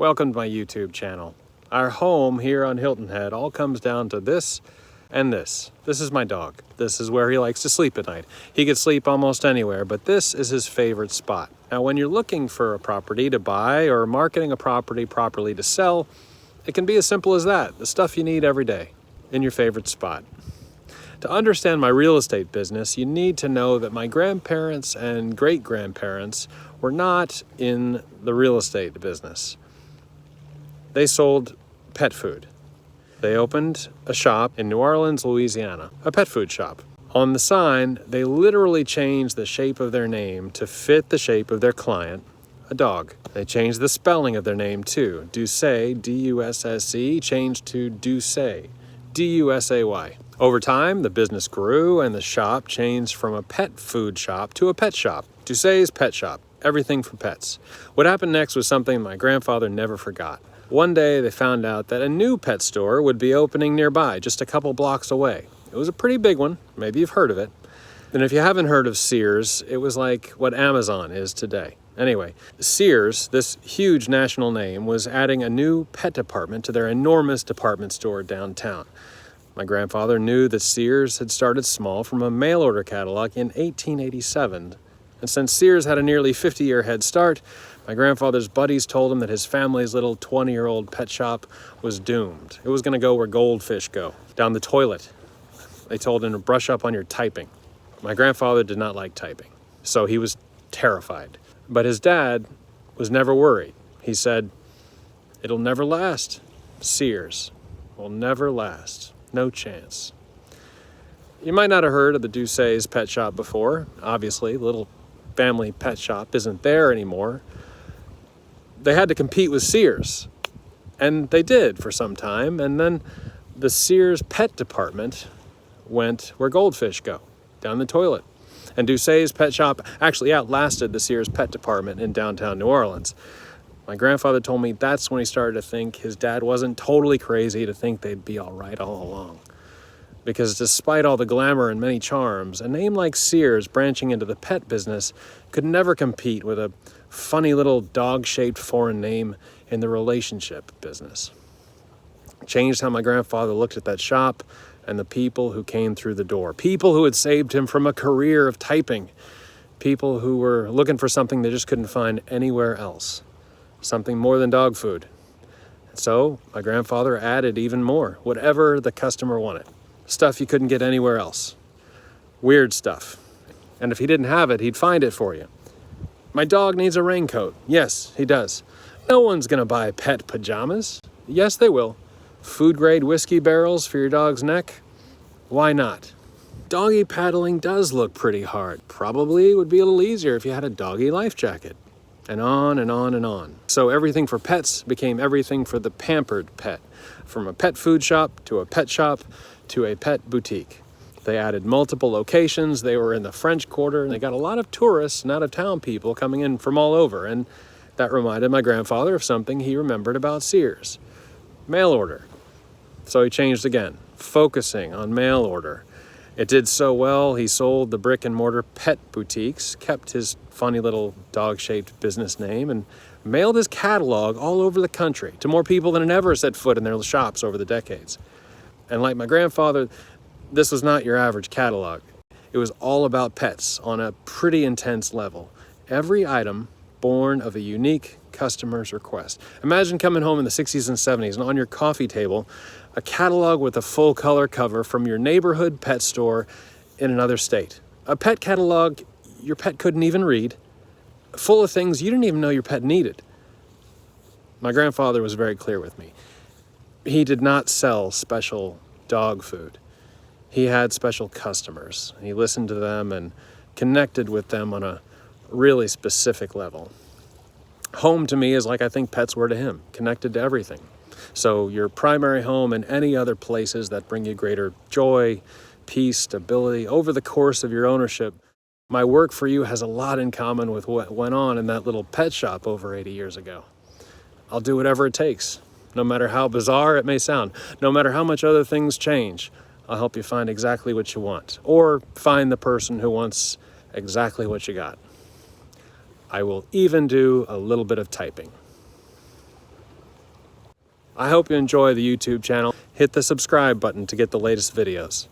Welcome to my YouTube channel. Our home here on Hilton Head all comes down to this and this. This is my dog. This is where he likes to sleep at night. He could sleep almost anywhere, but this is his favorite spot. Now, when you're looking for a property to buy or marketing a property properly to sell, it can be as simple as that. The stuff you need every day in your favorite spot. To understand my real estate business, you need to know that my grandparents and great-grandparents were not in the real estate business. They sold pet food. They opened a shop in New Orleans, Louisiana, a pet food shop. On the sign, they literally changed the shape of their name to fit the shape of their client, a dog. They changed the spelling of their name too. Dussay, D-U-S-S-E, changed to Dussay, D-U-S-A-Y. Over time, the business grew and the shop changed from a pet food shop to a pet shop. Dussay's Pet Shop, everything for pets. What happened next was something my grandfather never forgot. One day they found out that a new pet store would be opening nearby, just a couple blocks away. It was a pretty big one, maybe you've heard of it. And if you haven't heard of Sears, it was like what Amazon is today. Anyway, Sears, this huge national name, was adding a new pet department to their enormous department store downtown. My grandfather knew that Sears had started small from a mail order catalog in 1887. And since Sears had a nearly 50-year head start, my grandfather's buddies told him that his family's little 20-year-old pet shop was doomed. It was going to go where goldfish go, down the toilet. They told him to brush up on your typing. My grandfather did not like typing, so he was terrified. But his dad was never worried. He said, "It'll never last. Sears will never last. No chance." You might not have heard of the Dussay's Pet Shop before. Obviously, the little family pet shop isn't there anymore. They had to compete with Sears, and they did for some time, and then the Sears pet department went where goldfish go, down the toilet. And Dussay's Pet Shop actually outlasted the Sears pet department in downtown New Orleans. My grandfather told me that's when he started to think his dad wasn't totally crazy to think they'd be all right all along. Because despite all the glamour and many charms, a name like Sears branching into the pet business could never compete with a funny little dog-shaped foreign name in the relationship business. It changed how my grandfather looked at that shop and the people who came through the door. People who had saved him from a career of typing. People who were looking for something they just couldn't find anywhere else. Something more than dog food. So my grandfather added even more, whatever the customer wanted. Stuff you couldn't get anywhere else. Weird stuff. And if he didn't have it, he'd find it for you. My dog needs a raincoat. Yes, he does. No one's gonna buy pet pajamas. Yes, they will. Food-grade whiskey barrels for your dog's neck? Why not? Doggy paddling does look pretty hard. Probably would be a little easier if you had a doggy life jacket. And on and on and on. So everything for pets became everything for the pampered pet. From a pet food shop to a pet shop to a pet boutique. They added multiple locations. They were in the French Quarter, and they got a lot of tourists and out-of-town people coming in from all over. And that reminded my grandfather of something he remembered about Sears. Mail order. So he changed again, focusing on mail order. It did so well, he sold the brick-and-mortar pet boutiques, kept his funny little dog-shaped business name, and mailed his catalog all over the country to more people than had ever set foot in their shops over the decades. And like my grandfather, this was not your average catalog. It was all about pets on a pretty intense level. Every item born of a unique customer's request. Imagine coming home in the 60s and 70s and on your coffee table, a catalog with a full color cover from your neighborhood pet store in another state. A pet catalog your pet couldn't even read, full of things you didn't even know your pet needed. My grandfather was very clear with me. He did not sell special dog food. He had special customers. He listened to them and connected with them on a really specific level. Home to me is like I think pets were to him, connected to everything. So your primary home and any other places that bring you greater joy, peace, stability over the course of your ownership. My work for you has a lot in common with what went on in that little pet shop over 80 years ago. I'll do whatever it takes, no matter how bizarre it may sound, no matter how much other things change. I'll help you find exactly what you want, or find the person who wants exactly what you got. I will even do a little bit of typing. I hope you enjoy the YouTube channel. Hit the subscribe button to get the latest videos.